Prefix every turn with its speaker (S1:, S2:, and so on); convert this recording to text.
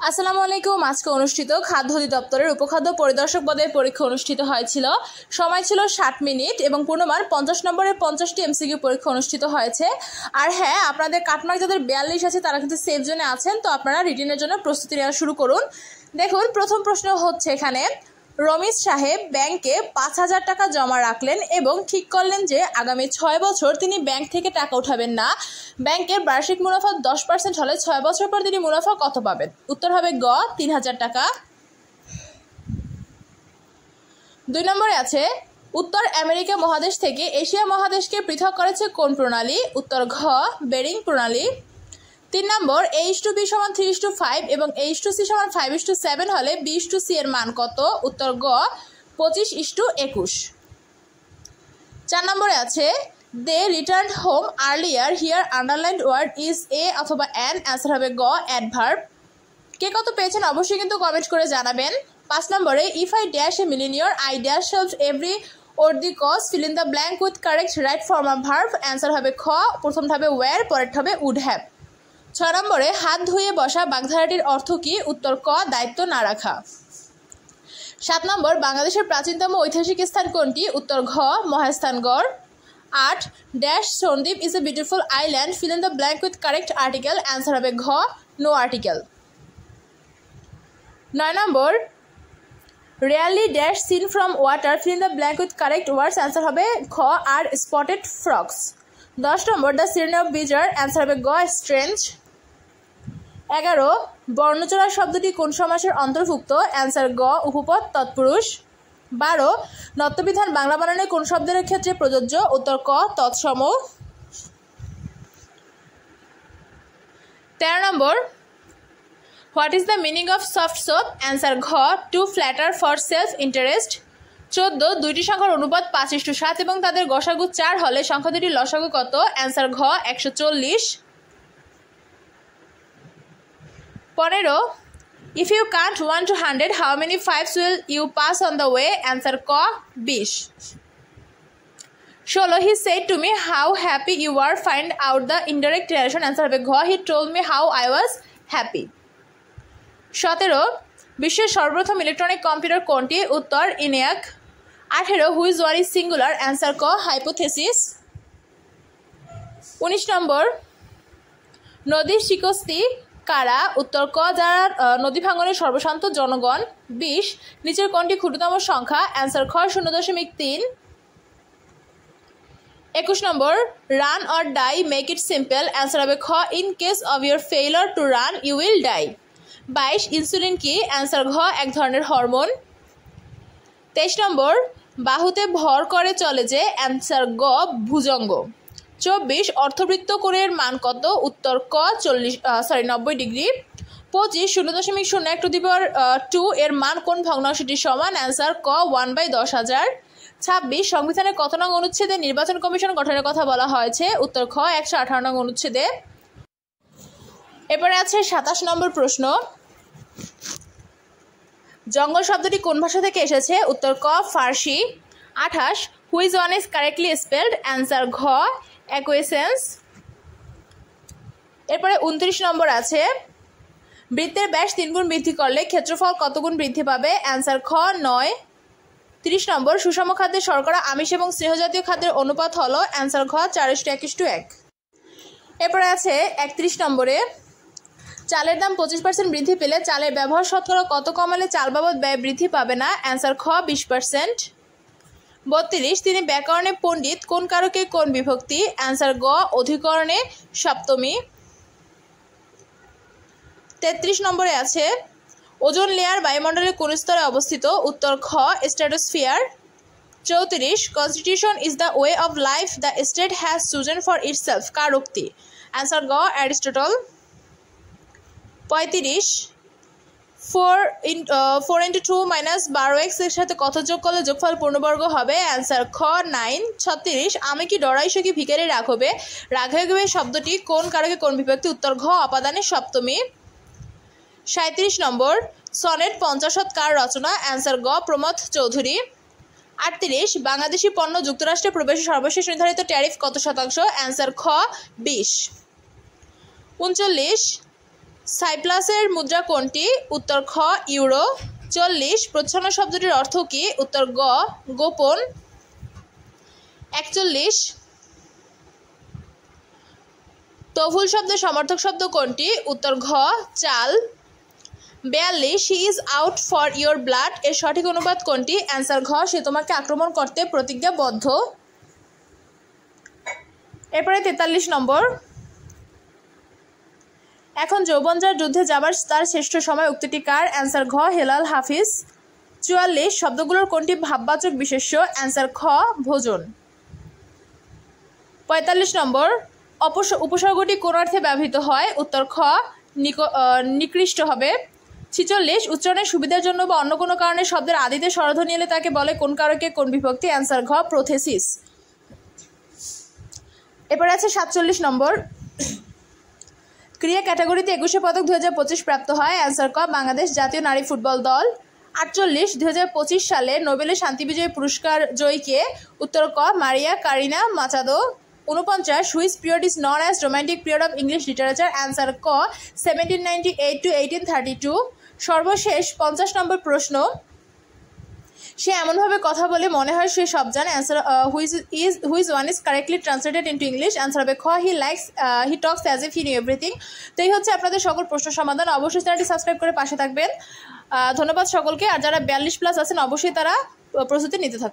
S1: আসসালামু আলাইকুম। আজকে অনুষ্ঠিত খাদ্য অধিদপ্তরের উপখাদ্য পরিদর্শক পদের পরীক্ষা অনুষ্ঠিত হয়েছিল। সময় ছিল 60 মিনিট এবং পূর্ণমান 50 নম্বরের 50টি এমসিকিউ পরীক্ষা অনুষ্ঠিত হয়েছে। আর হ্যাঁ, আপনাদের কাটমার্ক যাদের 42 আছে তারা কিন্তু সেফ জোনে আছেন, তো আপনারা রিটেনের জন্য প্রস্তুতি নেওয়া শুরু করুন। দেখুন, প্রথম প্রশ্ন হচ্ছে এখানে, রমিজ সাহেব ব্যাংকে 5,000 টাকা জমা রাখলেন এবং ঠিক করলেন যে আগামী 6 বছর তিনি ব্যাংক থেকে টাকা উঠাবেন না। ব্যাংকের বার্ষিক মুনাফা 10% হলে 6 বছর পর তিনি মুনাফা কত পাবেন? উত্তর হবে গ, 3,000 টাকা। 2 নম্বরে আছে, উত্তর আমেরিকা মহাদেশ থেকে এশিয়া মহাদেশকে পৃথক করেছে কোন প্রণালী? উত্তর ঘ, বেরিং প্রণালী। 3 নম্বর, A:B = 3:5 এবং A:C = 5:7 হলে B:C এর মান কত? উত্তর গ, 25:21। 4 নম্বরে আছে, they returned home earlier, here underlined word is a অথবা অ্যান। অ্যান্সার হবে গ, অ্যাডভার্ব। কে কত পেয়েছেন অবশ্যই কিন্তু কমেন্ট করে জানাবেন। 5 নম্বরে, if I dash a millionaire I dash help every or the cause, fill in the blank with correct right form of verb. Answer হবে খ, প্রথমটা হবে ওয়্যার, পরেরটা হবে উড হ্যাভ। 6 নম্বরে, হাত ধুয়ে বসা বাগধারাটির অর্থ কি? উত্তর ক, দায়িত্ব না রাখা। 7 নম্বর, বাংলাদেশের প্রাচীনতম ঐতিহাসিক স্থান কোনটি? উত্তর ঘ, Mahasthangarh. 8, dash Sandwip is a beautiful island, fill in the blank with correct article. Answer হবে ঘ, no article. 9 number, rarely dash seen from water, fill in the blank with correct words. Answer হবে খ, are spotted frogs. 10 number, the siren of bizarre. Answer হবে গ, strange. 11, বর্ণচোরা শব্দটি কোন সমাসের অন্তর্ভুক্ত? অ্যান্সার গ, উপপদ তৎপুরুষ। 12, নত্যবিধান বাংলা বানানে কোন শব্দের ক্ষেত্রে প্রযোজ্য? উত্তর ক, তৎসম। 13 নম্বর, what is the meaning of soft soap? Answer ঘ, to flatter for self interest. 14, দুইটি সংখ্যার অনুপাত 5:7 এবং তাদের গসাগু 4 হলে সংখ্যা দুটির লসাগু কত? অ্যান্সার ঘ, 140। 15, if you count 1 to 100 how many 5s will you pass on the way? Answer ক, 20। 16, he said to me how happy you were, find out the indirect relation. Answer হবে ঘ, he told me how I was happy। 17, বিশ্বের সর্বপ্রথম electronic computer কোনটি? উত্তর ইনিয়াক। 18, which one is singular? Answer ক, hypothesis. 19 নম্বর, নদীর শিকস্তি কারা? উত্তর ক, যারা নদী ভাঙনের সর্বশান্ত জনগণ। 20, নিচের কোনটি ক্ষুদ্রতম সংখ্যা? অ্যান্সার খ, 0.3। 21 নম্বর, run or die, make it simple. Answer হবে খ, in case of your failure to run you will die. 22, insulin কি? অ্যান্সার ঘ, এক ধরনের হরমোন। 23 নম্বর, বাহুতে ভর করে চলে যে? অ্যান্সার গ, ভুজঙ্গ। 24, অর্ধবৃত্ত কোণের মান কত? উত্তর ক, 90 ডিগ্রি। 25, 0.01 এর মান কোন ভগ্নাংশটির সমান? অ্যান্সার ক, 1/10,000। 26, সংবিধানের কত নং অনুচ্ছেদে নির্বাচন কমিশন গঠনের কথা বলা হয়েছে? উত্তর খ, 118 নং অনুচ্ছেদে। এরপরে আছে 27 নম্বর প্রশ্ন, জঙ্গল শব্দটি কোন ভাষা থেকে এসেছে? উত্তর ক, ফার্সি। 28, which one is correctly spelled? Answer ঘ, অ্যাকুয়েসেন্স। এরপরে 29 নম্বর আছে, বৃত্তের ব্যাস 3 গুণ বৃদ্ধি করলে ক্ষেত্রফল কত গুণ বৃদ্ধি পাবে? অ্যান্সার খ, 9। 30 নম্বর, সুষম খাদ্যের শর্করা, আমিষ এবং স্নেহজাতীয় খাদ্যের অনুপাত হলো? অ্যান্সার ঘ, 4:1:1। এরপরে আছে 31 নম্বরে, চালের দাম 25% বৃদ্ধি পেলে চালের ব্যবহার শতকরা কত কমালে চাল বাবদ ব্যয় বৃদ্ধি পাবে না? অ্যান্সার খ, 20%। 32, তিনি ব্যাকরণে পণ্ডিত কোন কারকে কোন বিভক্তি? অ্যান্সার গ, অধিকরণে সপ্তমী। 33 নম্বরে আছে, ওজোন লেয়ার বায়ুমণ্ডলের কোন স্তরে অবস্থিত? উত্তর খ, stratosphere. 34, constitution is the way of life the state has chosen for itself. কার উক্তি? অ্যান্সার গ, অ্যারিস্টটল। 35, 4 × 2 - 12x এর সাথে কত যোগ করলে যোগফল পূর্ণবর্গ হবে? অ্যান্সার খ, 9। 36, আমি কি ডরাইস কি ভিখারি রাঘবে? রাঘবে শব্দটি কোন কারকে কোন বিভক্তি? উত্তর ঘ, অপাদানে সপ্তমী। 37 নম্বর, সনেট 50 কার রচনা? অ্যান্সার গ, প্রমথ চৌধুরী। 38, বাংলাদেশি পণ্য যুক্তরাষ্ট্রে প্রবেশের সর্বশেষ নির্ধারিত ট্যারিফ কত শতাংশ? অ্যান্সার খ, 20। 39, সাইপ্রাসের মুদ্রা কোনটি? উত্তর খ ইউরো। 40 প্রচ্ছন্ন শব্দটির অর্থ কি? উত্তর গ গোপন। 41 তফুল শব্দের সমার্থক শব্দ কোনটি? উত্তর ঘ চাল। 42 she is out for your blood এর সঠিক অনুবাদ কোনটি? অ্যান্সার ঘ সে তোমাকে আক্রমণ করতে প্রতিজ্ঞাবদ্ধ। এরপরে 43 নম্বর, এখন যৌবনজার যুদ্ধে যাবার তার শ্রেষ্ঠ সময় উক্তিটি কার? অ্যান্সার ঘ হেলাল হাফিজ। 44 শব্দগুলোর কোনটি ভাববাচক বিশেষ্য? অ্যান্সার খ ভোজন। 45 নম্বর, উপসর্গটি কোন অর্থে ব্যবহৃত হয়? উত্তর খ নিকৃষ্ট হবে। 46 উচ্চারণের সুবিধার জন্য বা অন্য কোনো কারণে শব্দের আদিতে স্বরধ্বনি এলে তাকে বলে কোন কারকে কোন বিভক্তি? অ্যান্সার ঘ প্রোথেসিস। এরপরে আছে 47 নম্বর, ক্রীড়া ক্যাটাগরিতে 21শে পদক 2025 প্রাপ্ত হয়। অ্যান্সার ক বাংলাদেশ জাতীয় নারী ফুটবল দল। 48 2025 সালে নোবেলের শান্তি বিজয়ী পুরস্কার জয়ীকে? উত্তর ক মারিয়া Kareena Machado. 49 which period is known as romantic period of English literature? Answer ক 1798 to 1832। সর্বশেষ 50 নম্বর প্রশ্ন, সে এমনভাবে কথা বলে মনে হয় সে সব জানে। Answer which one is correctly translated into English? Answer হবে খ he talks as if he knew everything. তো এই হচ্ছে আপনাদের সকল প্রশ্ন সমাধান। অবশ্যই চ্যানেলটি সাবস্ক্রাইব করে পাশে থাকবেন। ধন্যবাদ সকলকে। আর যারা 42+ আছেন অবশ্যই তারা প্রস্তুতি নিতে থাকুন।